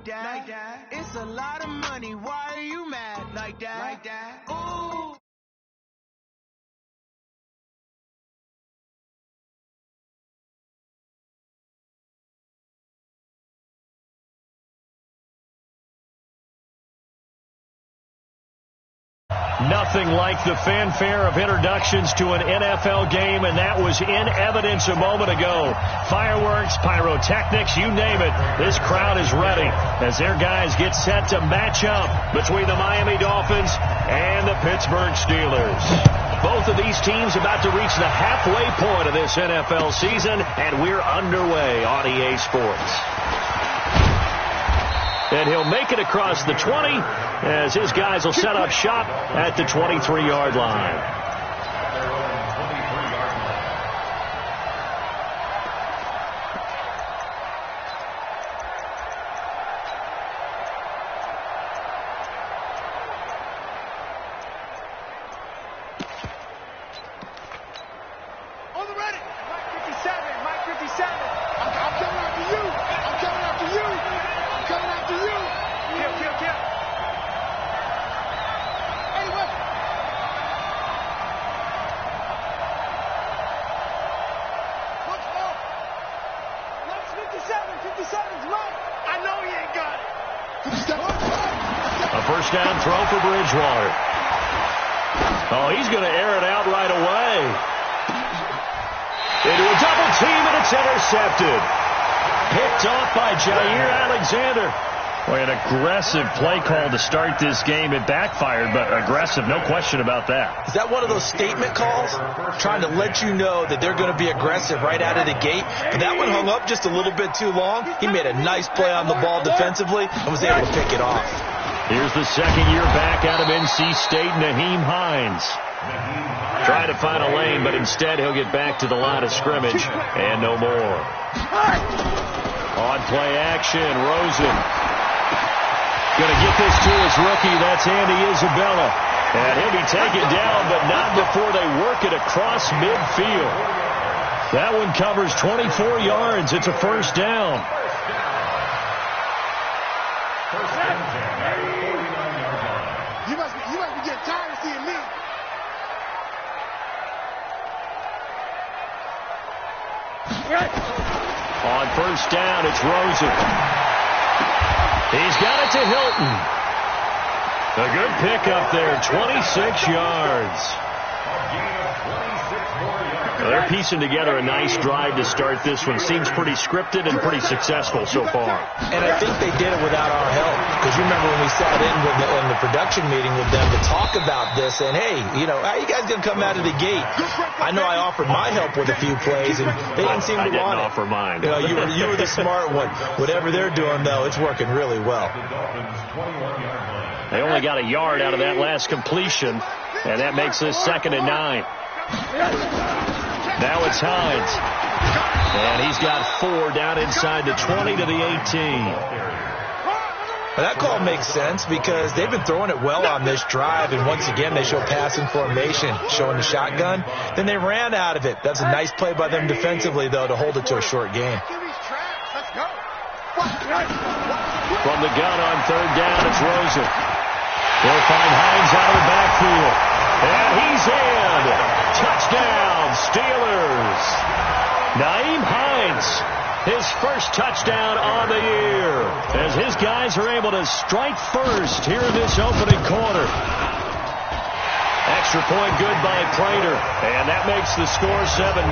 that. It's a lot of money. Why are you mad like that? Ooh. Nothing like the fanfare of introductions to an NFL game, and that was in evidence a moment ago. Fireworks, pyrotechnics, you name it. This crowd is ready as their guys get set to match up between the Miami Dolphins and the Pittsburgh Steelers. Both of these teams about to reach the halfway point of this NFL season, and we're underway on EA Sports. And he'll make it across the 20 as his guys will set up shop at the 23-yard line. A first down throw for Bridgewater. Oh, he's going to air it out right away. Into a double team, and it's intercepted. Picked off by Jair Alexander. Boy, an aggressive play call to start this game. It backfired, but aggressive, no question about that. Is that one of those statement calls? Trying to let you know that they're going to be aggressive right out of the gate. But that one hung up just a little bit too long. He made a nice play on the ball defensively and was able to pick it off. Here's the second year back out of NC State, Nyheim Hines. Trying to find a lane, but instead he'll get back to the line of scrimmage and no more. On play action, Rosen. Going to get this to his rookie. That's Andy Isabella. And he'll be taken down, but not before they work it across midfield. That one covers 24 yards. It's a first down. You must be getting tired of seeing me. On first down, it's Rosen. He's got it to Hilton. A good pickup there, 26 yards. They're piecing together a nice drive to start this one. Seems pretty scripted and pretty successful so far. And I think they did it without our help. Because you remember when we sat in the production meeting with them to talk about this. And, hey, you know, how you guys going to come out of the gate? I know I offered my help with a few plays, and they didn't seem to want it. I didn't offer mine. You know, you were the smart one. Whatever they're doing, though, it's working really well. They only got a yard out of that last completion, and that makes this 2nd and 9. Now it's Hines. And he's got 4 down inside the 20 to the 18. Well, that call makes sense because they've been throwing it well on this drive, and once again they show passing formation, showing the shotgun. Then they ran out of it. That's a nice play by them defensively, though, to hold it to a short game. From the gun on 3rd down, it's Rosen. They'll find Hines out of the backfield. And he's in. Touchdown, Steelers. Nyheim Hines, his first touchdown on the year, as his guys are able to strike first here in this opening quarter. Extra point good by Prater, and that makes the score 7-0.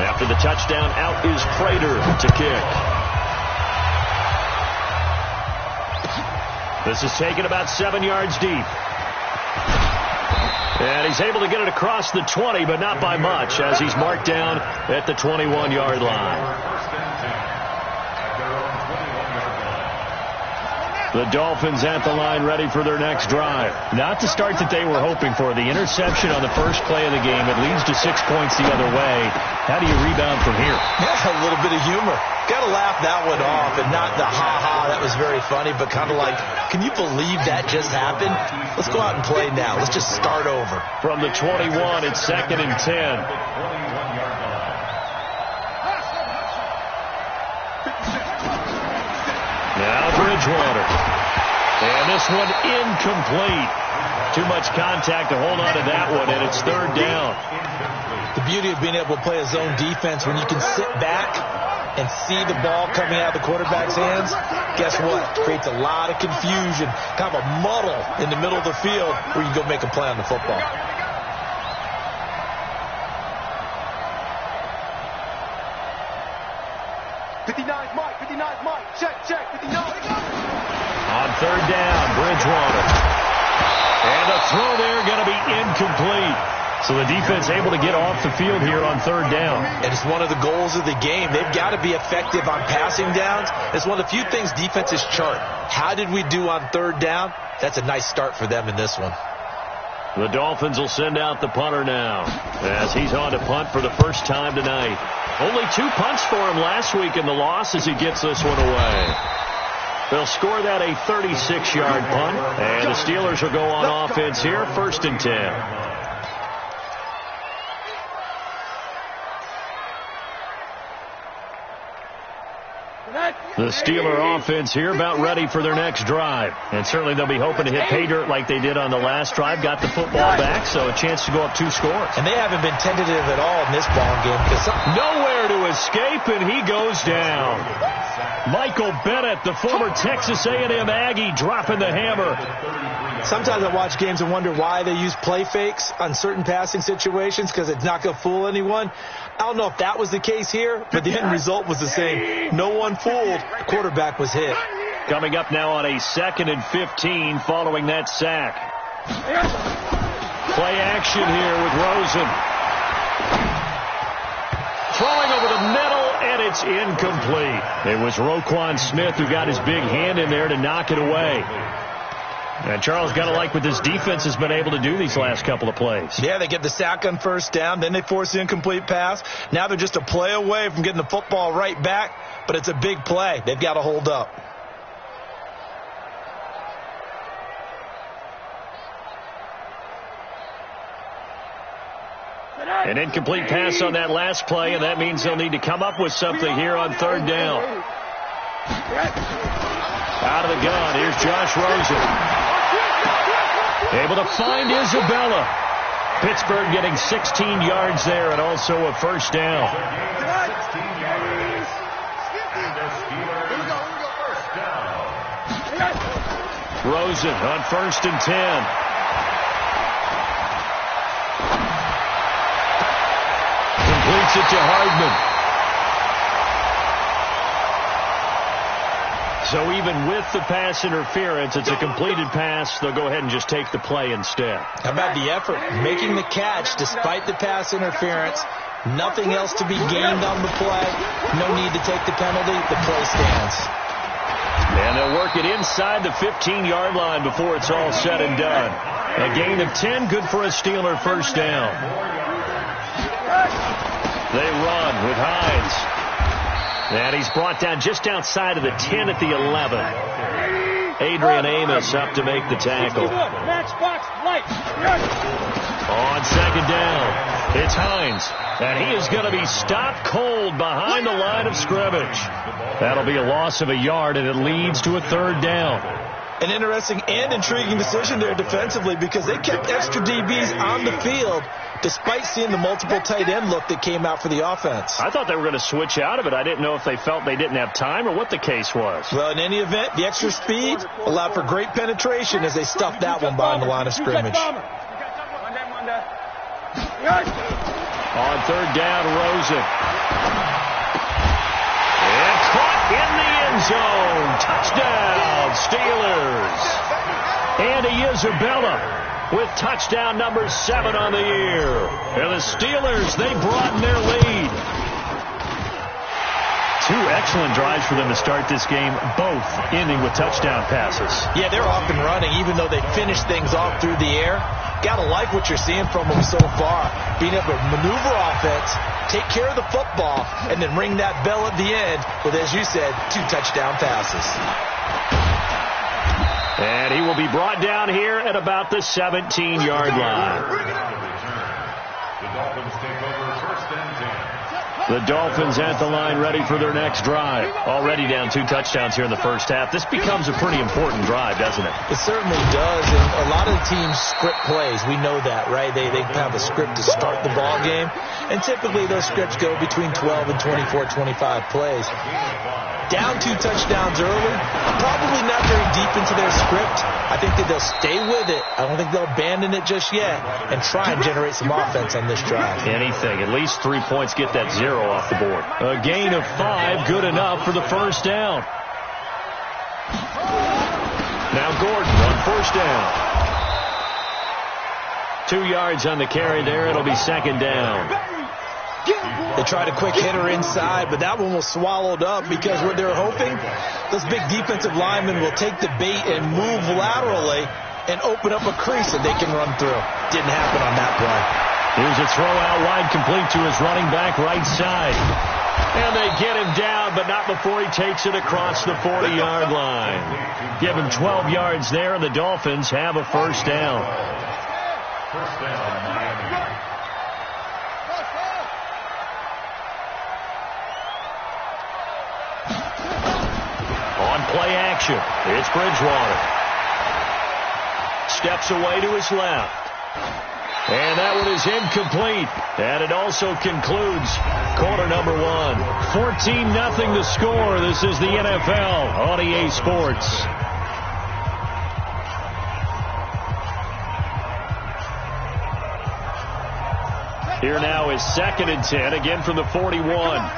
After the touchdown, out is Prater to kick. This is taken about 7 yards deep. And he's able to get it across the 20, but not by much, as he's marked down at the 21-yard line. The Dolphins at the line ready for their next drive. Not the start that they were hoping for. The interception on the first play of the game. It leads to 6 points the other way. How do you rebound from here? Yeah, a little bit of humor. Got to laugh that one off, and not the ha-ha, that was very funny, but kind of like, can you believe that just happened? Let's go out and play now. Let's just start over. From the 21, it's 2nd and 10. Now Bridgewater. And this one incomplete. Too much contact to hold on to that one, and it's third down. The beauty of being able to play a zone defense when you can sit back and see the ball coming out of the quarterback's hands, guess what? Creates a lot of confusion, kind of a muddle in the middle of the field where you go make a play on the football. Check, 59. On third down, Bridgewater. And the throw there going to be incomplete. So the defense able to get off the field here on third down. And it's one of the goals of the game. They've got to be effective on passing downs. It's one of the few things defenses chart. How did we do on third down? That's a nice start for them in this one. The Dolphins will send out the punter now as he's on to punt for the first time tonight. Only 2 punts for him last week in the loss as he gets this one away. They'll score that a 36-yard punt, and the Steelers will go on offense here, 1st and 10. The Steeler offense here about ready for their next drive. And certainly they'll be hoping to hit pay dirt like they did on the last drive. Got the football back, so a chance to go up 2 scores. And they haven't been tentative at all in this ball game. Nowhere to escape, and he goes down. Michael Bennett, the former Texas A&M Aggie, dropping the hammer. Sometimes I watch games and wonder why they use play fakes on certain passing situations because it's not going to fool anyone. I don't know if that was the case here, but the end result was the same. No one fooled. The quarterback was hit. Coming up now on a 2nd and 15 following that sack. Play action here with Rosen. Throwing over the middle, and it's incomplete. It was Roquan Smith who got his big hand in there to knock it away. And Charles, got to like what this defense has been able to do these last couple of plays. Yeah, they get the sack on first down, then they force the incomplete pass. Now they're just a play away from getting the football right back, but it's a big play. They've got to hold up. An incomplete pass on that last play, and that means they'll need to come up with something here on third down. Out of the gun, here's Josh Rosen. Able to find Isabella. Pittsburgh getting 16 yards there and also a first down. Rosen on 1st and 10. Completes it to Hardman. So even with the pass interference, it's a completed pass. They'll go ahead and just take the play instead. How about the effort? Making the catch despite the pass interference. Nothing else to be gained on the play. No need to take the penalty. The play stands. And they'll work it inside the 15-yard line before it's all said and done. A gain of 10, good for a Steeler first down. They run with Hines. And he's brought down just outside of the 10 at the 11. Adrian Amos up to make the tackle. On second down, it's Hines. And he is going to be stopped cold behind the line of scrimmage. That'll be a loss of a yard, and it leads to a third down. An interesting and intriguing decision there defensively because they kept extra DBs on the field despite seeing the multiple tight end look that came out for the offense. I thought they were going to switch out of it. I didn't know if they felt they didn't have time or what the case was. Well, in any event, the extra speed allowed for great penetration as they stuffed that one behind the line of scrimmage. On third down, Rosen. And caught in the end zone. Touchdown, Steelers. Andy Isabella with touchdown number 7 on the year. And the Steelers, they broaden their lead. 2 excellent drives for them to start this game, both ending with touchdown passes. Yeah, they're off and running, even though they finished things off through the air. Gotta like what you're seeing from them so far. Being able to maneuver offense, take care of the football, and then ring that bell at the end with, as you said, 2 touchdown passes. And he will be brought down here at about the 17-yard line. The Dolphins take over 1st and 10. The Dolphins at the line ready for their next drive. Already down 2 touchdowns here in the first half. This becomes a pretty important drive, doesn't it? It certainly does, and a lot of the teams script plays. We know that, right? They have a script to start the ball game, and typically those scripts go between 12 and 24, 25 plays. Down 2 touchdowns early, probably not very deep into their script. I think that they'll stay with it. I don't think they'll abandon it just yet and try and generate some offense on this drive. Anything. At least 3 points, get that 0 off the board. A gain of 5, good enough for the first down. Now Gordon on first down. 2 yards on the carry there. It'll be second down. They tried a quick hitter inside, but that one was swallowed up because what they're hoping, those big defensive linemen will take the bait and move laterally and open up a crease that they can run through. Didn't happen on that play. Here's a throw out wide, complete to his running back right side. And they get him down, but not before he takes it across the 40-yard line. Give him 12 yards there, and the Dolphins have a first down. First down, Miami. On play action, it's Bridgewater. Steps away to his left. And that one is incomplete. And it also concludes quarter number 1. 14-0 the score. This is the NFL on EA Sports. Here now is 2nd and 10, again from the 41.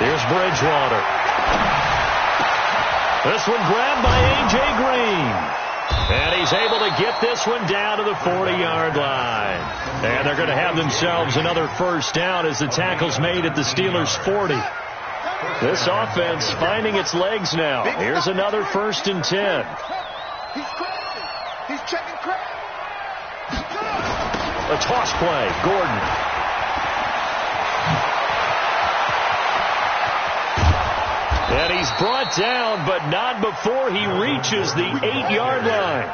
Here's Bridgewater. This one grabbed by A.J. Green. And he's able to get this one down to the 40-yard line. And they're going to have themselves another first down as the tackle's made at the Steelers' 40. This offense finding its legs now. Here's another 1st and 10. He's crazy. He's checking crazy. A toss play. Gordon. And he's brought down, but not before he reaches the 8-yard line.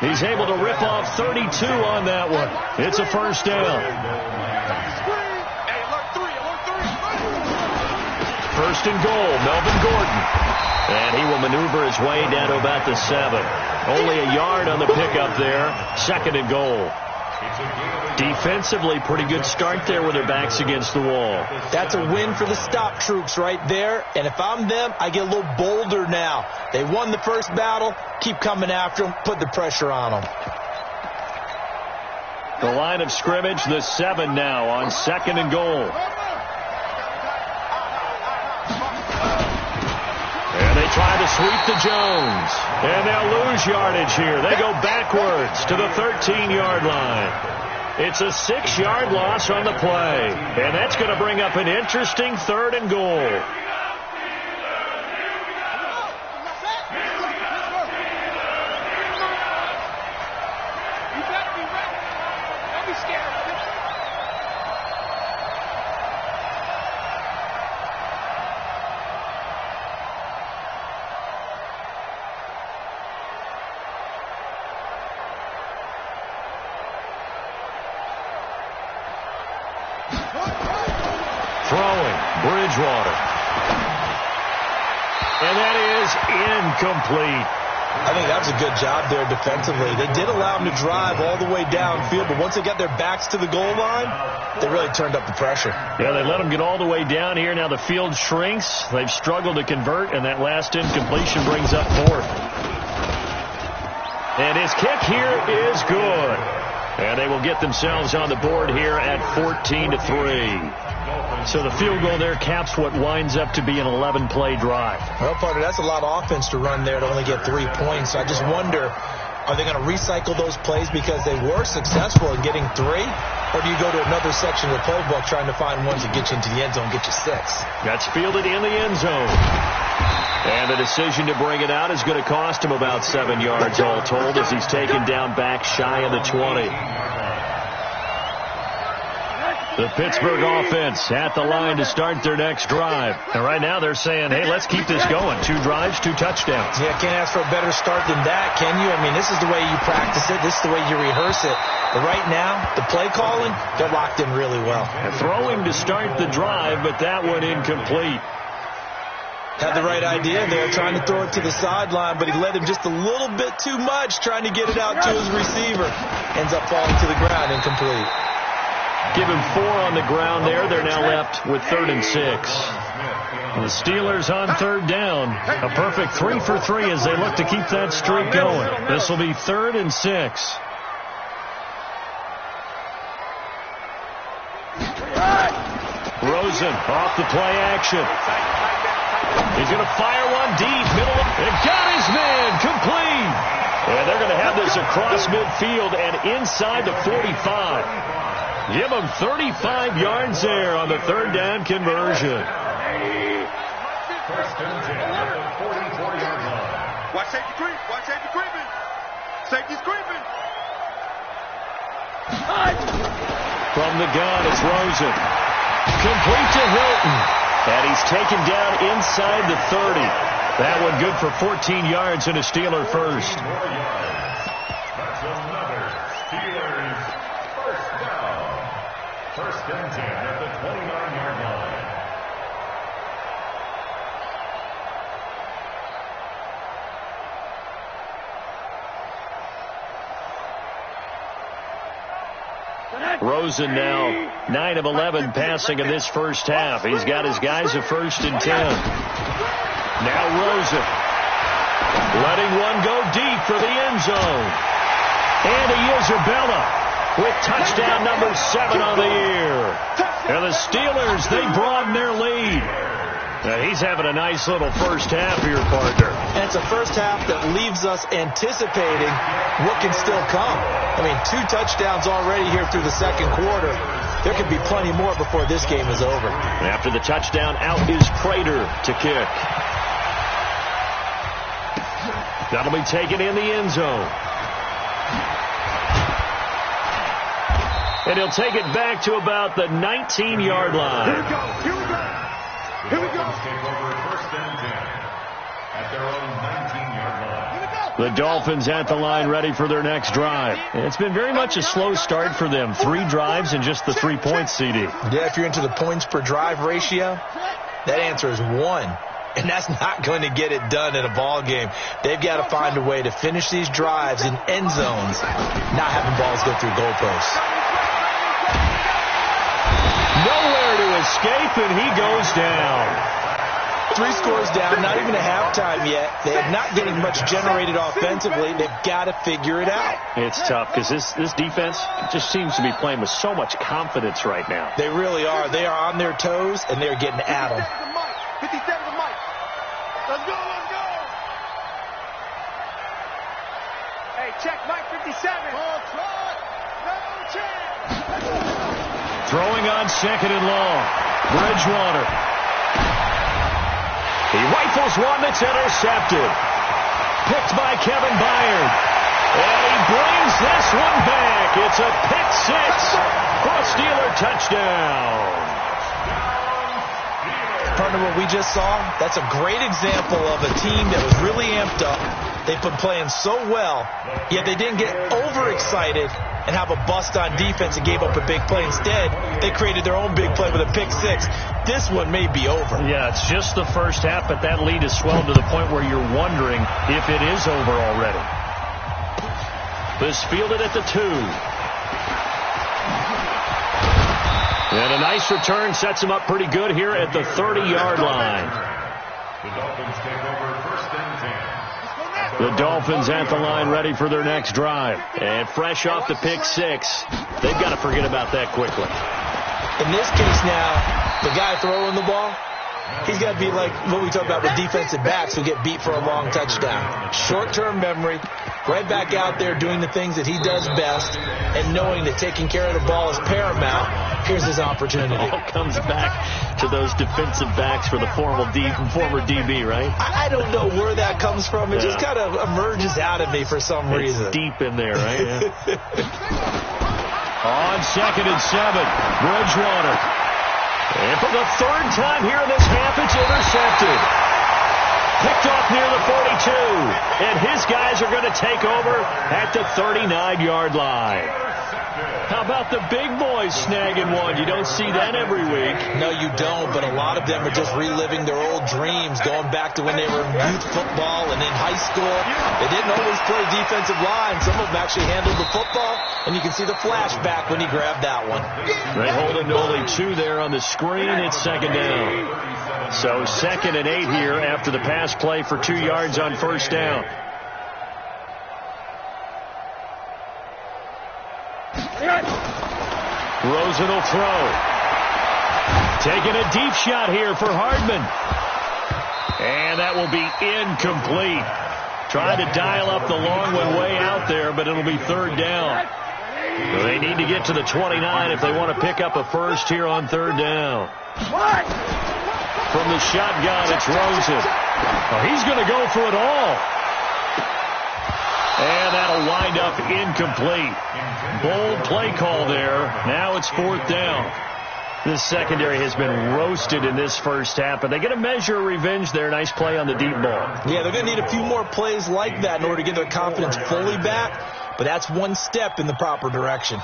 He's able to rip off 32 on that one. It's a first down. First and goal, Melvin Gordon. And he will maneuver his way down to about the 7. Only a yard on the pickup there. 2nd and goal. Defensively, pretty good start there with their backs against the wall. That's a win for the stop troops right there. And if I'm them, I get a little bolder now. They won the first battle. Keep coming after them. Put the pressure on them. The line of scrimmage, the 7 now on 2nd and goal. And they try to sweep to Jones. And they'll lose yardage here. They go backwards to the 13-yard line. It's a 6-yard loss on the play. And that's going to bring up an interesting 3rd and goal. Throwing, Bridgewater. And that is incomplete. I think that was a good job there defensively. They did allow them to drive all the way downfield, but once they got their backs to the goal line, they really turned up the pressure. Yeah, they let them get all the way down here. Now the field shrinks. They've struggled to convert, and that last incompletion brings up 4th. And his kick here is good. And they will get themselves on the board here at 14-3. So the field goal there caps what winds up to be an 11-play drive. Well, partner, that's a lot of offense to run there to only get 3 points. I just wonder, are they going to recycle those plays because they were successful in getting 3? Or do you go to another section of the playbook trying to find ones that get you into the end zone, get you 6? That's fielded in the end zone. And the decision to bring it out is going to cost him about 7 yards all told as he's taken down back shy of the 20. The Pittsburgh offense at the line to start their next drive. And right now they're saying, hey, let's keep this going. 2 drives, 2 touchdowns. Yeah, can't ask for a better start than that, can you? I mean, this is the way you practice it. This is the way you rehearse it. But right now, the play calling, they're locked in really well. And throwing to start the drive, but that one incomplete. Had the right idea there, trying to throw it to the sideline, but he led him just a little bit too much, trying to get it out to his receiver. Ends up falling to the ground, incomplete. Give him 4 on the ground there. They're now left with 3rd and 6. The Steelers on 3rd down. A perfect 3 for 3 as they look to keep that streak going. This will be 3rd and 6. Rosen off the play action. He's going to fire one deep. Middle of it. Got his man. Complete. And they're going to have this across midfield and inside the 45. Give them 35 yards there on the 3rd down conversion. Watch safety creep. Watch safety creeping. Safety's creeping. From the gun, it's Rosen. Complete to Hilton. And he's taken down inside the 30. That one good for 14 yards and a Steeler first. That's another Steelers first down. 1st and 10 at the 29-yard line. Rosen now 9 of 11 passing in this first half. He's got his guys at 1st and 10. Now Rosen letting one go deep for the end zone. And Isabella with touchdown number 7 on the year. And the Steelers, they broaden their lead. Now he's having a nice little first half here, partner. And it's a first half that leaves us anticipating what can still come. I mean, 2 touchdowns already here through the 2nd quarter. There could be plenty more before this game is over. After the touchdown, out is Prater to kick. That'll be taken in the end zone. And he'll take it back to about the 19-yard line. Here we go. Here we go. Here we go. Take over 1st and 10 at their own 19-yard line. The Dolphins at the line ready for their next drive. And it's been very much a slow start for them. 3 drives and just the 3 points, CD. Yeah, if you're into the points per drive ratio, that answer is 1. And that's not going to get it done in a ball game. They've got to find a way to finish these drives in end zones, not having balls go through goalposts. Nowhere to escape, and he goes down. 3 scores down, not even a halftime yet. They are not getting much generated offensively. They've got to figure it out. It's tough because this defense just seems to be playing with so much confidence right now. They really are. They are on their toes, and they're getting at them. 57 to Mike. Let's go, let's go. Hey, check Mike 57. No chance. Throwing on 2nd and long. Bridgewater. He rifles one that's intercepted. Picked by Kevin Byard. And he brings this one back. It's a pick 6 for a Steeler touchdown. Partner, what we just saw, that's a great example of a team that was really amped up. They've been playing so well, yet they didn't get overexcited and have a bust on defense and gave up a big play. Instead, they created their own big play with a pick 6. This one may be over. Yeah, it's just the first half, but that lead has swelled to the point where you're wondering if it is over already. This fielded at the 2. And a nice return sets him up pretty good here at the 30-yard line. The Dolphins take over 1st and 10. The Dolphins at the line ready for their next drive. And fresh off the pick 6, they've got to forget about that quickly. In this case now, the guy throwing the ball, he's got to be like what we talk about with defensive backs who get beat for a long touchdown. Short-term memory, right back out there doing the things that he does best, and knowing that taking care of the ball is paramount. Here's his opportunity. It all comes back to those defensive backs for the former DB, right? I don't know where that comes from. It just kind of emerges out of me for some reason. It's deep in there, right? Yeah. On 2nd and 7, Bridgewater. And for the third time here in this half, it's intercepted. Picked off near the 42. And his guys are going to take over at the 39-yard line. How about the big boys snagging one? You don't see that every week. No, you don't, but a lot of them are just reliving their old dreams, going back to when they were in youth football and in high school. They didn't always play defensive line. Some of them actually handled the football, and you can see the flashback when he grabbed that one. They hold it to only 2 there on the screen. It's 2nd down. So 2nd and 8 here after the pass play for 2 yards on 1st down. Rosen will throw. Taking a deep shot here for Hardman. And that will be incomplete. Trying to dial up the long one way out there, but it'll be 3rd down. So they need to get to the 29 if they want to pick up a first here on 3rd down. From the shotgun, it's Rosen. Oh, he's going to go for it all. And that'll wind up incomplete. Bold play call there. Now it's 4th down. This secondary has been roasted in this first half, but they get a measure of revenge there. Nice play on the deep ball. Yeah, they're going to need a few more plays like that in order to get their confidence fully back, but that's one step in the proper direction.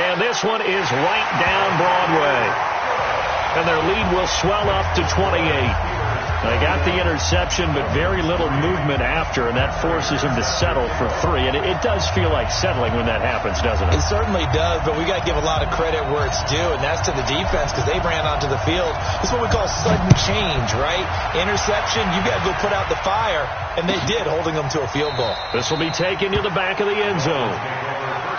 And this one is right down Broadway. And their lead will swell up to 28. They got the interception, but very little movement after, and that forces them to settle for 3. And it does feel like settling when that happens, doesn't it? It certainly does, but we got to give a lot of credit where it's due, and that's to the defense because they ran onto the field. This is what we call sudden change, right? Interception, you got to go put out the fire, and they did, holding them to a field goal. This will be taken to the back of the end zone.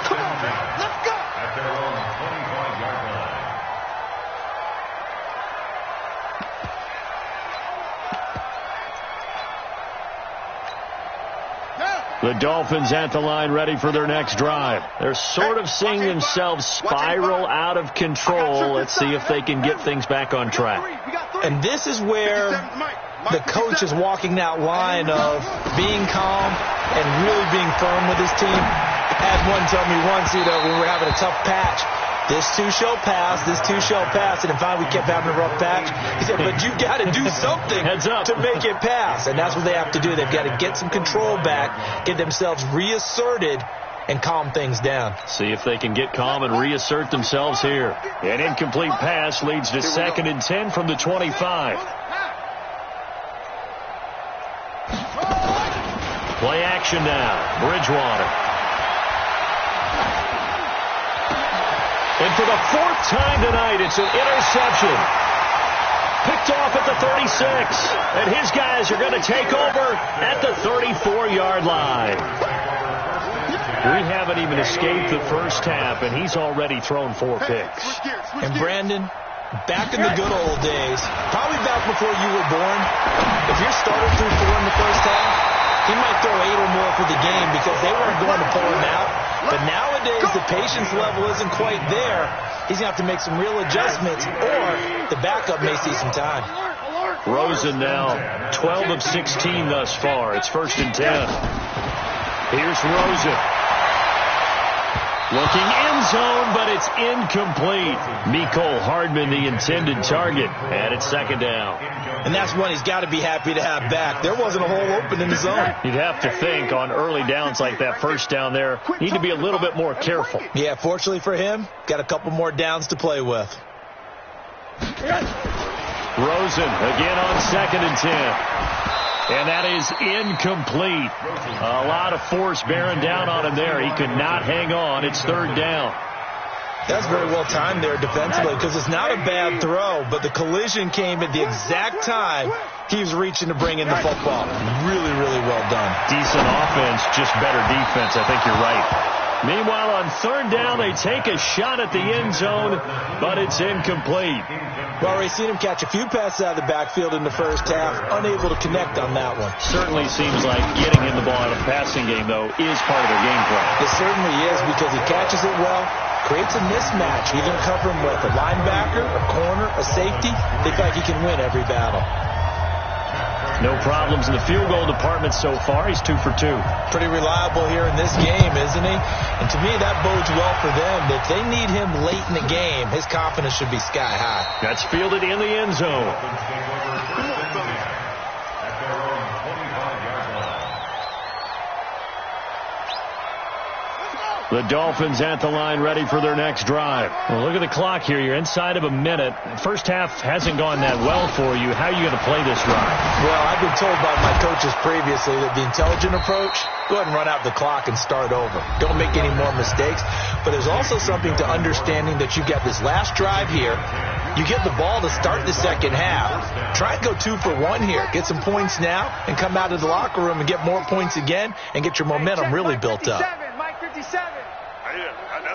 Come on, let's go. At their own 25-yard line. The Dolphins at the line ready for their next drive. They're sort of seeing themselves spiral out of control. Let's see if they can get things back on track. And this is where the coach is walking that line of being calm and really being firm with his team. I had one tell me once, when we were having a tough patch, this too shall pass, this too shall pass. And finally we kept having a rough patch. He said, but you got to do something Heads up. to make it pass. And that's what they have to do. They've got to get some control back, get themselves reasserted, and calm things down. See if they can get calm and reassert themselves here. An incomplete pass leads to 2nd and 10 from the 25. Play action now. Bridgewater. And for the 4th time tonight, it's an interception. Picked off at the 36. And his guys are going to take over at the 34-yard line. We haven't even escaped the first half, and he's already thrown 4 picks. And Brandon, back in the good old days, probably back before you were born, if your starter threw 4 in the first half, he might throw 8 or more for the game because they weren't going to pull him out. But nowadays, the patience level isn't quite there. He's going to have to make some real adjustments, or the backup may see some time. Rosen now 12 of 16 thus far. It's 1st and 10. Here's Rosen. Looking end zone, but it's incomplete. Mecole Hardman, the intended target, and it's 2nd down. And that's one he's got to be happy to have back. There wasn't a hole open in the zone. You'd have to think on early downs like that, 1st down there, need to be a little bit more careful. Yeah, fortunately for him, got a couple more downs to play with. Rosen again on 2nd and 10. And that is incomplete. A lot of force bearing down on him there. He could not hang on. It's 3rd down. That's very well timed there defensively because it's not a bad throw, but the collision came at the exact time he was reaching to bring in the football. Really, really well done. Decent offense, just better defense. I think you're right. Meanwhile, on 3rd down, they take a shot at the end zone, but it's incomplete. Well, we've seen him catch a few passes out of the backfield in the first half, unable to connect on that one. Certainly seems like getting him the ball in a passing game, though, is part of their game plan. It certainly is because he catches it well, creates a mismatch. Either cover him with a linebacker, a corner, a safety. They feel like he can win every battle. No problems in the field goal department so far. He's 2 for 2. Pretty reliable here in this game, isn't he? And to me, that bodes well for them. If they need him late in the game, his confidence should be sky high. That's fielded in the end zone. The Dolphins at the line ready for their next drive. Well, look at the clock here. You're inside of a minute. First half hasn't gone that well for you. How are you going to play this drive? Well, I've been told by my coaches previously that the intelligent approach, go ahead and run out the clock and start over. Don't make any more mistakes. But there's also something to understanding that you got this last drive here. You get the ball to start the second half. Try and go 2 for 1 here. Get some points now and come out of the locker room and get more points again and get your momentum really built up. Mike 57.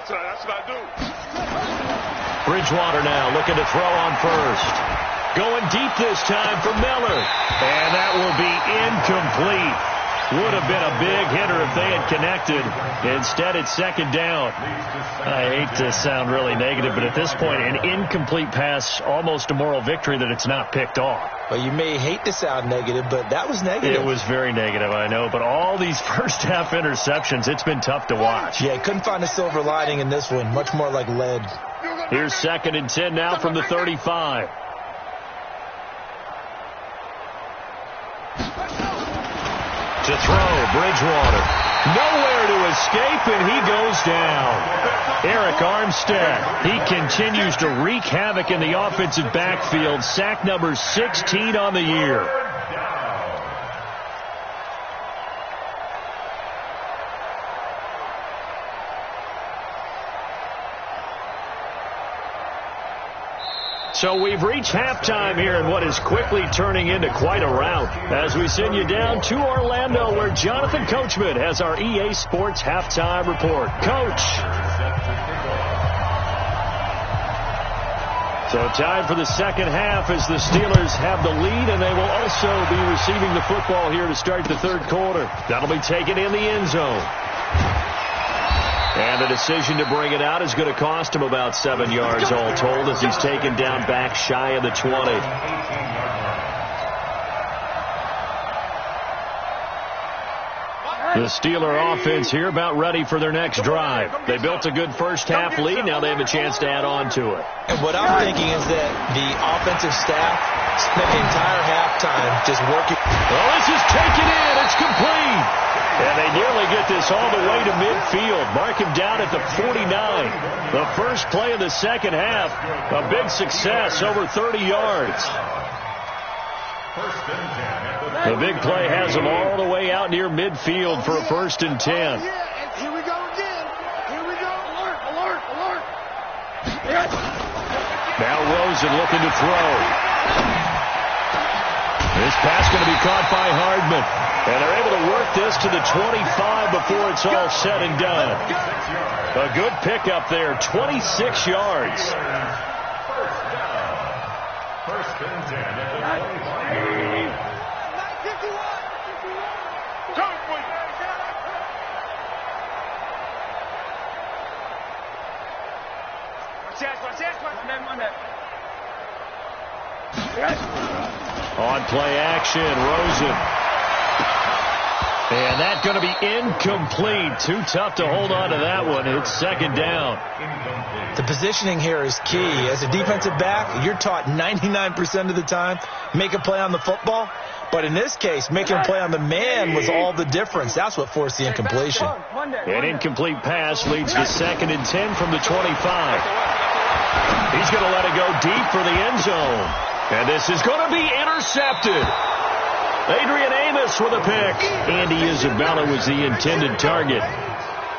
That's what I do. Bridgewater now looking to throw on first. Going deep this time for Miller. And that will be incomplete. Would have been a big hitter if they had connected. Instead, it's second down. I hate to sound really negative, but at this point, an incomplete pass, almost a moral victory that it's not picked off. Well, you may hate to sound negative, but that was negative. It was very negative, I know. But all these first-half interceptions, it's been tough to watch. Yeah, couldn't find a silver lining in this one. Much more like lead. Here's 2nd and 10 now from the 35. To throw, Bridgewater. Nowhere to escape, and he goes down. Eric Armstead, he continues to wreak havoc in the offensive backfield. Sack number 16 on the year. So we've reached halftime here in what is quickly turning into quite a rout as we send you down to Orlando where Jonathan Coachman has our EA Sports Halftime Report. Coach. So time for the second half as the Steelers have the lead, and they will also be receiving the football here to start the third quarter. That'll be taken in the end zone. And the decision to bring it out is going to cost him about 7 yards all told as he's taken down back shy of the 20. The Steeler offense here about ready for their next drive. They built a good first-half lead. Now they have a chance to add on to it. And what I'm thinking is that the offensive staff spent the entire halftime just working. Well, this is taken in. It's complete. And they nearly get this all the way to midfield. Mark him down at the 49. The first play of the second half. A big success, over 30 yards. The big play has them all the way out near midfield for a 1st and 10. Here we go again. Here we go. Alert, alert, alert. Now Rosen looking to throw. This pass going to be caught by Hardman. And they're able to work this to the 25 before it's all said and done. A good pickup there, 26 yards. First and 10 at the 25. On play action, Rosen. And that's going to be incomplete. Too tough to hold on to that one. It's second down. The positioning here is key. As a defensive back, you're taught 99% of the time, make a play on the football. But in this case, making a play on the man was all the difference. That's what forced the incompletion. An incomplete pass leads to 2nd and 10 from the 25. He's going to let it go deep for the end zone. And this is going to be intercepted. Adrian Amos with a pick. Andy Isabella was the intended target.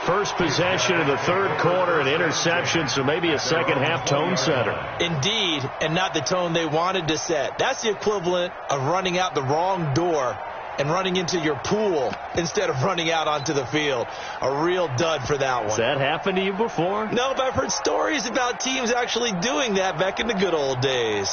First possession of the third quarter, an interception, so maybe a second-half tone setter. Indeed, and not the tone they wanted to set. That's the equivalent of running out the wrong door and running into your pool instead of running out onto the field. A real dud for that one. Has that happened to you before? No, but I've heard stories about teams actually doing that back in the good old days.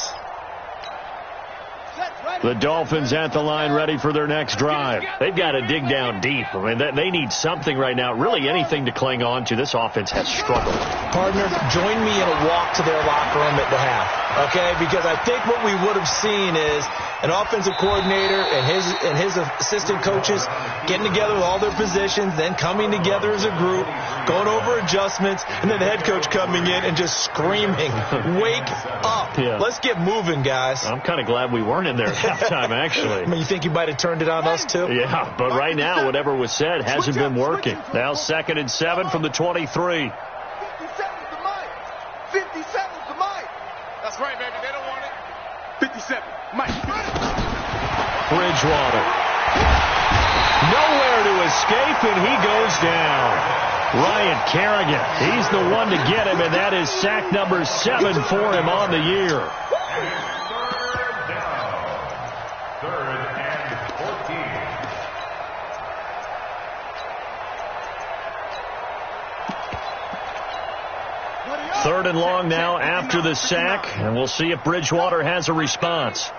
That's right. The Dolphins at the line ready for their next drive. They've got to dig down deep. I mean, they need something right now, really anything to cling on to. This offense has struggled. Partner, join me in a walk to their locker room at the half, okay? Because I think what we would have seen is an offensive coordinator and his assistant coaches getting together with all their positions, then coming together as a group, going over adjustments, and then the head coach coming in and just screaming, "Wake up. Yeah. Let's get moving, guys." I'm kind of glad we weren't in there at halftime, actually. I mean, you think you might have turned it on us, too? Yeah, but right now, whatever was said hasn't been working. Now 2nd and 7 from the 23. 57's the mic. 57's the mic. That's right, baby. They don't want it. 57. Mike. Bridgewater. Nowhere to escape, and he goes down. Ryan Kerrigan, he's the one to get him, and that is sack number 7 for him on the year. Third and 14. Third and long now after the sack, and we'll see if Bridgewater has a response.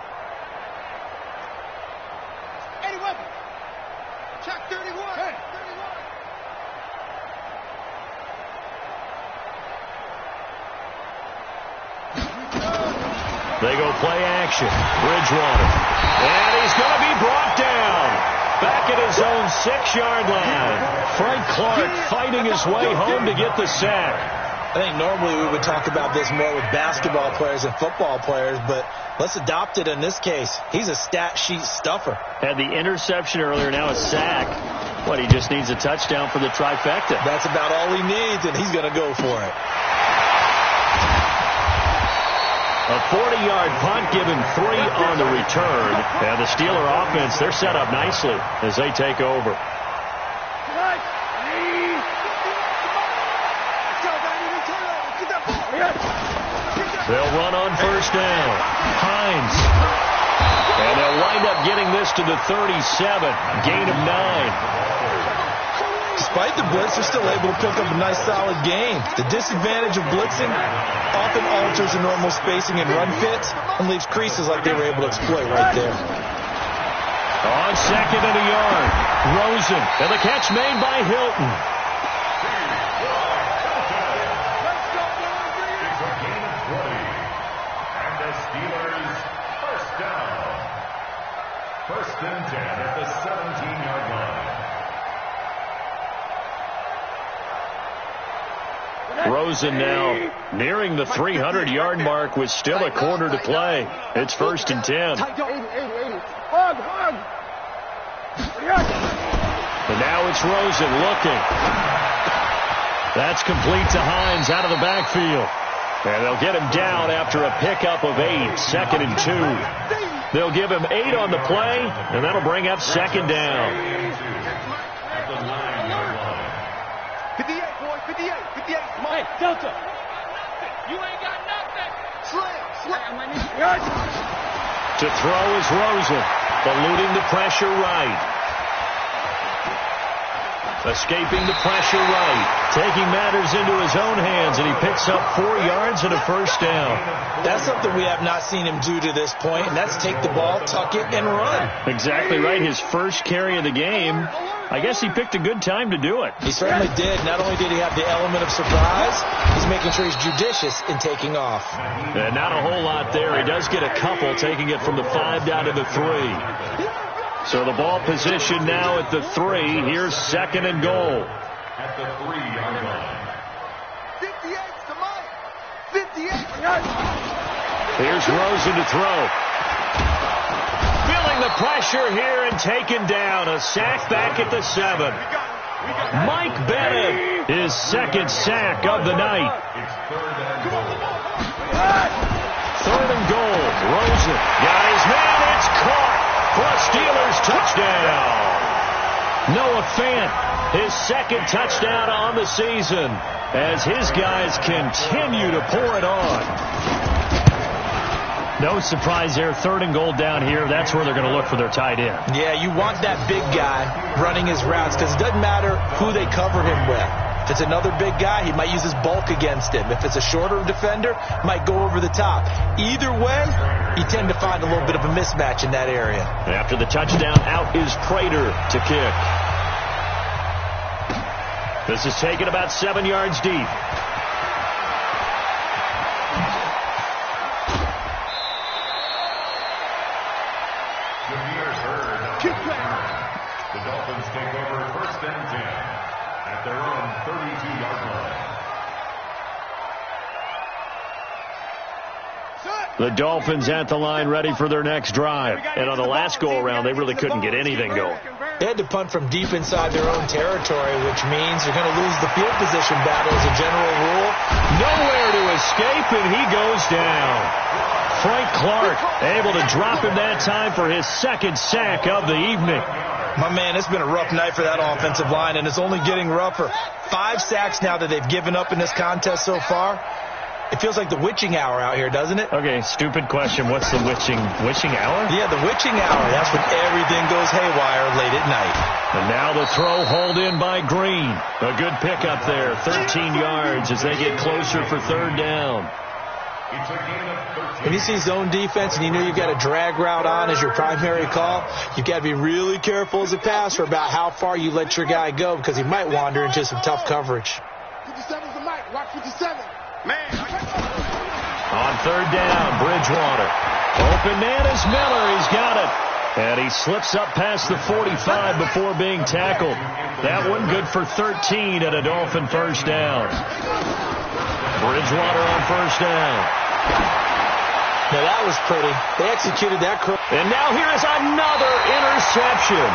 They go play action. Bridgewater. And he's going to be brought down. Back at his own 6-yard line. Frank Clark fighting his way home to get the sack. I think normally we would talk about this more with basketball players and football players, but let's adopt it in this case. He's a stat sheet stuffer. Had the interception earlier, now a sack. What, he just needs a touchdown for the trifecta. That's about all he needs, and he's going to go for it. A 40-yard punt, given 3 on the return. And the Steeler offense, they're set up nicely as they take over. They'll run on first down. Hines. And they'll wind up getting this to the 37. Gain of 9. Despite the blitz, they're still able to pick up a nice, solid gain. The disadvantage of blitzing often alters the normal spacing and run fits and leaves creases like they were able to exploit right there. On 2nd and a yard, Rosen. And the catch made by Hilton. It's a gain of 20. And the Steelers first down. 1st and 10 at the 17-yard line. Rosen now nearing the 300-yard mark with still a quarter to play. It's 1st and 10. And now it's Rosen looking. That's complete to Hines out of the backfield. And they'll get him down after a pickup of 8, 2nd and 2. They'll give him 8 on the play, and that'll bring up 2nd down. At the 9-yard line. 58, boy, 58, 58. Hey, Delta. You ain't got nothing. Slam. To throw is Rosen, eluding the pressure right. Escaping the pressure right. Taking matters into his own hands, and he picks up 4 yards and a first down. That's something we have not seen him do to this point, and that's take the ball, tuck it, and run. Exactly right. His first carry of the game. I guess he picked a good time to do it. He certainly did. Not only did he have the element of surprise, he's making sure he's judicious in taking off. And not a whole lot there. He does get a couple, taking it from the 5 down to the 3. So the ball position now at the 3. Here's 2nd and goal. At the 3-yard line. 58's the mic. 58. Here's Rosen to throw. Feeling the pressure here and taken down. A sack back at the 7. Mike Bennett, his 2nd sack of the night. It's 3rd and goal. 3rd and goal. Rosen got his man. It's caught for a Steelers touchdown. Noah Fant, his 2nd touchdown on the season as his guys continue to pour it on. No surprise there. 3rd and goal down here. That's where they're going to look for their tight end. Yeah, you want that big guy running his routes because it doesn't matter who they cover him with. If it's another big guy, he might use his bulk against him. If it's a shorter defender, might go over the top. Either way, you tend to find a little bit of a mismatch in that area. After the touchdown, out is Prater to kick. This is taken about 7 yards deep. The Dolphins take over 1st and 10 at their own 32-yard line. The Dolphins at the line ready for their next drive. And on the last go-around, they really couldn't get anything going. They had to punt from deep inside their own territory, which means you're going to lose the field position battle as a general rule. Nowhere to escape, and he goes down. Frank Clark able to drop him that time for his 2nd sack of the evening. My man, it's been a rough night for that offensive line, and it's only getting rougher. 5 sacks now that they've given up in this contest so far. It feels like the witching hour out here, doesn't it? Okay, stupid question. What's the witching hour? Yeah, the witching hour. That's when everything goes haywire late at night. And now the throw hauled in by Green. A good pickup there, 13 yards as they get closer for 3rd down. When you see zone defense and you know you've got a drag route on as your primary call, you've got to be really careful as a passer about how far you let your guy go because he might wander into some tough coverage. 57's the mic. Watch 57. Man. On 3rd down, Bridgewater. Open man is Miller. He's got it. And he slips up past the 45 before being tackled. That one good for 13 and a Dolphin 1st down. Bridgewater on 1st down. Now that was pretty. They executed that correctly. And now here is another interception.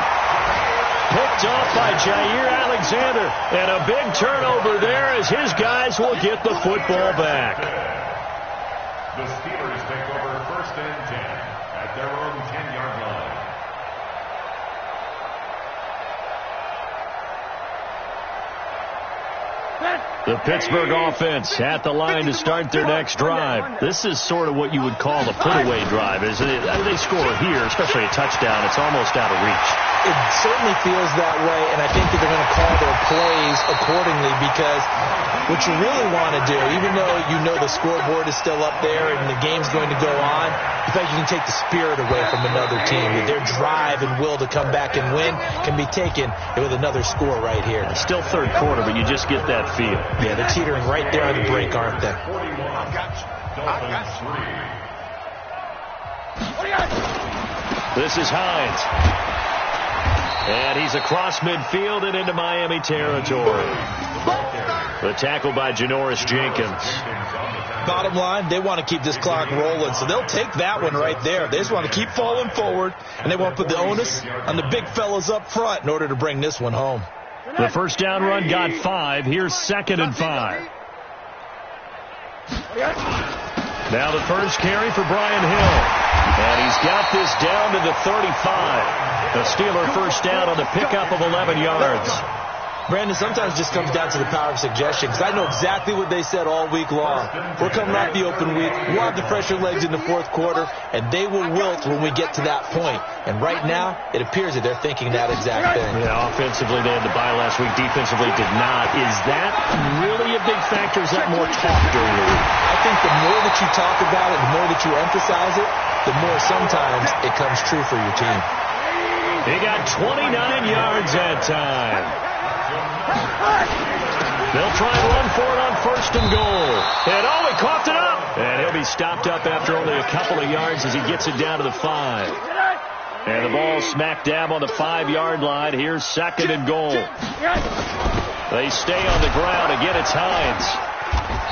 Picked off by Jair Alexander. And a big turnover there as his guys will get the football back. The Steelers take over 1st and 10 at their own 10-yard line. The Pittsburgh offense at the line to start their next drive. This is sort of what you would call a put-away drive, isn't it? They score here, especially a touchdown. It's almost out of reach. It certainly feels that way, and I think that they're going to call their plays accordingly because what you really want to do, even though you know the scoreboard is still up there and the game's going to go on, in fact, you can take the spirit away from another team. Their drive and will to come back and win can be taken with another score right here. It's still 3rd quarter, but you just get that feel. Yeah, they're teetering right there on the break, aren't they? This is Hines. And he's across midfield and into Miami territory. The tackle by Janoris Jenkins. Bottom line, they want to keep this clock rolling, so they'll take that one right there. They just want to keep falling forward, and they want to put the onus on the big fellas up front in order to bring this one home. The 1st down run got 5. Here's 2nd and 5. Now the first carry for Brian Hill. And he's got this down to the 35. The Steeler 1st down on the pickup of 11 yards. Brandon, sometimes it just comes down to the power of suggestion, because I know exactly what they said all week long. We're coming off the open week. We'll have the fresher legs in the 4th quarter, and they will wilt when we get to that point. And right now, it appears that they're thinking that exact thing. Yeah, offensively, they had to bye last week. Defensively, did not. Is that really a big factor? Is that more talk during the week? I think the more that you talk about it, the more that you emphasize it, the more sometimes it comes true for your team. He got 29 yards that time. They'll try and run for it on 1st and goal. And he coughed it up. And he'll be stopped up after only a couple of yards as he gets it down to the 5. And the ball smack dab on the 5-yard line. Here's 2nd and goal. They stay on the ground. Again, it's Hines.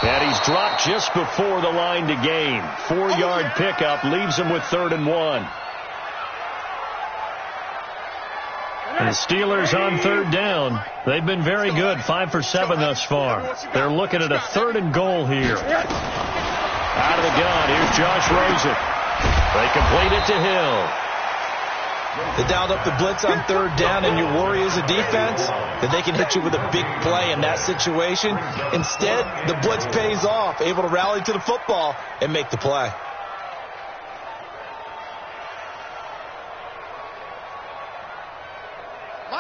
And he's dropped just before the line to gain. 4-yard pickup leaves him with 3rd and 1. And the Steelers on 3rd down. They've been very good, 5 for 7 thus far. They're looking at a 3rd and goal here. Out of the gun, here's Josh Rosen. They complete it to Hill. They dialed up the blitz on 3rd down, and you worry as a defense that they can hit you with a big play in that situation. Instead, the blitz pays off, able to rally to the football and make the play.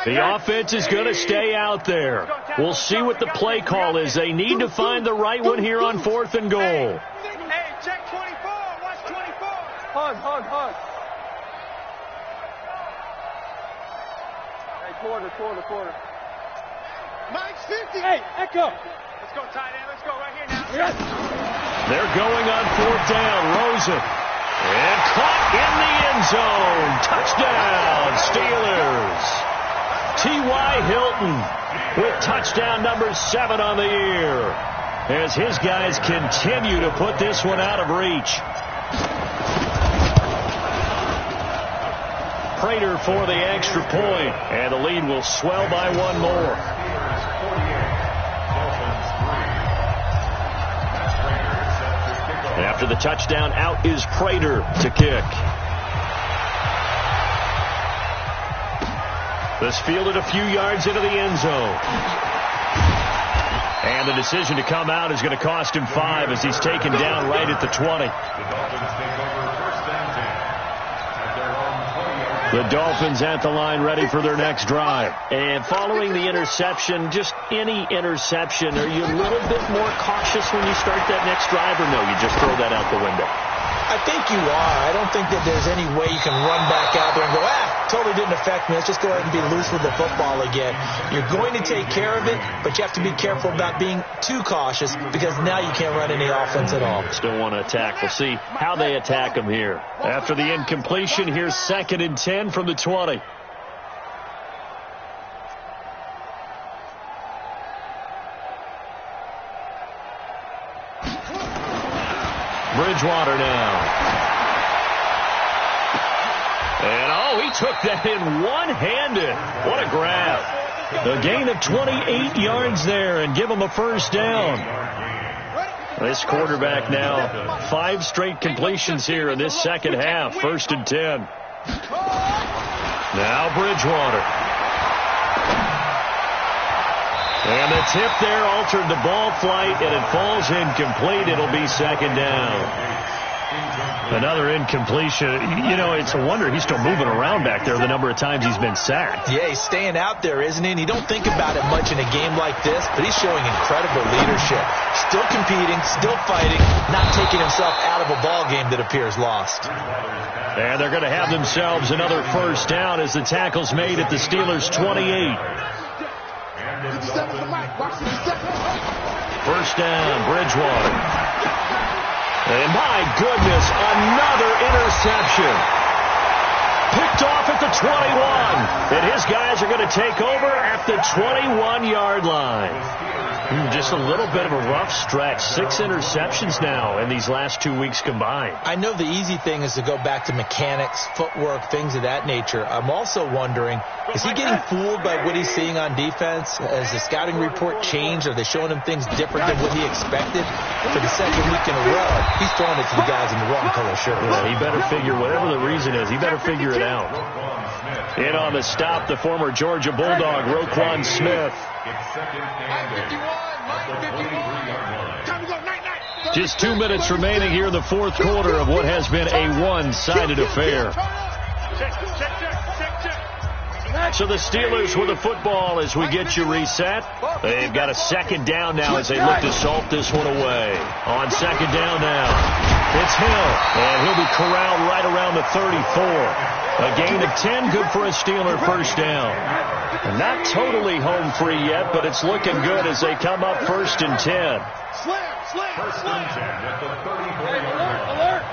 The offense is going to stay out there. We'll see what the play call is. They need to find the right one here on 4th and goal. Hey, check 24. Watch 24. Hug. Hey, quarter. Mike's 50. Hey, echo. Let's go, tight end. Let's go right here now. Yes. They're going on 4th down. Rosen. And caught in the end zone. Touchdown, Steelers. T.Y. Hilton with touchdown number 7 on the year, as his guys continue to put this one out of reach. Prater for the extra point, and the lead will swell by one more. After the touchdown, out is Prater to kick. This fielded a few yards into the end zone. And the decision to come out is going to cost him 5 as he's taken down right at the 20. The Dolphins at the line ready for their next drive. And following the interception, just any interception, are you a little bit more cautious when you start that next drive, or no, you just throw that out the window? I think you are. I don't think that there's any way you can run back out there and go, totally didn't affect me. Let's just go ahead and be loose with the football again. You're going to take care of it, but you have to be careful about being too cautious because now you can't run any offense at all. Still want to attack. We'll see how they attack him here. After the incompletion, here's 2nd and 10 from the 20. Bridgewater now. And, he took that in one-handed. What a grab. A gain of 28 yards there and give him a first down. This quarterback now, 5 straight completions here in this second half. 1st and 10. Now Bridgewater. And the tip there altered the ball flight, and it falls incomplete. It'll be 2nd down. Another incompletion. You know, it's a wonder he's still moving around back there the number of times he's been sacked. Yeah, he's staying out there, isn't he? And you don't think about it much in a game like this, but he's showing incredible leadership. Still competing, still fighting, not taking himself out of a ball game that appears lost. And they're going to have themselves another first down as the tackle's made at the Steelers' 28. First down, Bridgewater. And my goodness, another interception. Picked off at the 21. And his guys are going to take over at the 21-yard line. Just a little bit of a rough stretch. 6 interceptions now in these last 2 weeks combined. I know the easy thing is to go back to mechanics, footwork, things of that nature. I'm also wondering, is he getting fooled by what he's seeing on defense? Has the scouting report changed? Are they showing him things different than what he expected? For the 2nd week in a row, he's throwing it to the guys in the wrong color shirt. Yeah, he better figure, whatever the reason is, he better figure it out. In on the stop, the former Georgia Bulldog, Roquan Smith. Just 2 minutes remaining here in the 4th quarter of what has been a one-sided affair. So the Steelers with the football as we get you reset. They've got a 2nd down now as they look to salt this one away. On 2nd down now, it's Hill, and he'll be corralled right around the 34. A gain of 10, good for a Steeler first down. And not totally home free yet, but it's looking good as they come up 1st and 10. First and 10 at the 34-yard line.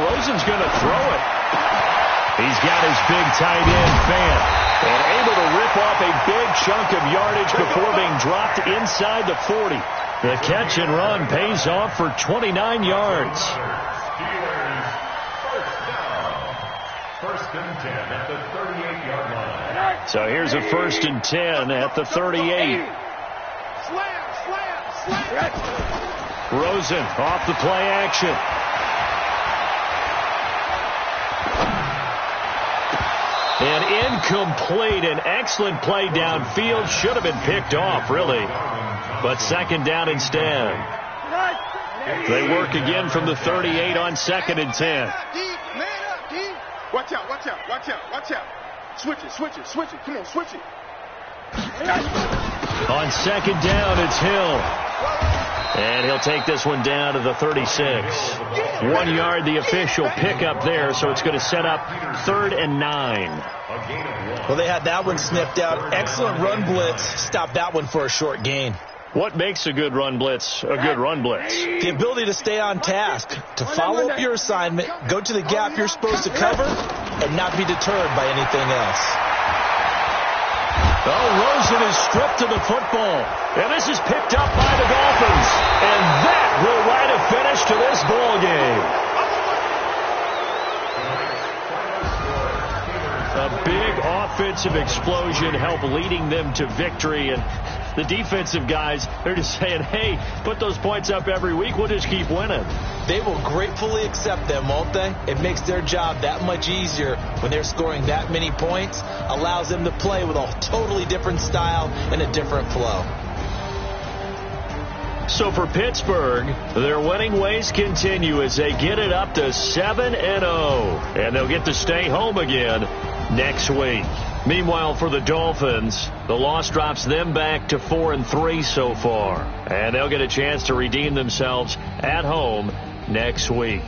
Rosen's going to throw it. He's got his big tight end, Fant, and able to rip off a big chunk of yardage before being dropped inside the 40. The catch and run pays off for 29 yards. Steelers first down. First and 10 at the 38-yard line. So here's a 1st and 10 at the 38. Rosen off the play action. And incomplete. An excellent play downfield. Should have been picked off, really. But 2nd down instead. They work again from the 38 on 2nd and 10. Watch Watch out, watch out, watch out, watch out. Switch it, switch it, switch it. Come on, switch it. On second down, it's Hill. And he'll take this one down to the 36. 1 yard, the official pickup there, so it's going to set up 3rd and 9. Well, they had that one sniffed out. Excellent run blitz. Stop that one for a short gain. What makes a good run blitz a good run blitz? The ability to stay on task, to follow up your assignment, go to the gap you're supposed to cover, and not be deterred by anything else. Oh, Rosen is stripped to the football. And this is picked up by the Dolphins. And that will write a finish to this ball game. A big offensive explosion helped leading them to victory. And the defensive guys, they're just saying, hey, put those points up every week. We'll just keep winning. They will gratefully accept them, won't they? It makes their job that much easier when they're scoring that many points. Allows them to play with a totally different style and a different flow. So for Pittsburgh, their winning ways continue as they get it up to 7-0. And they'll get to stay home again next week. Meanwhile, for the Dolphins, the loss drops them back to 4-3 so far. And they'll get a chance to redeem themselves at home next week.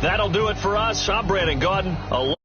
That'll do it for us. I'm Brandon Gaudin.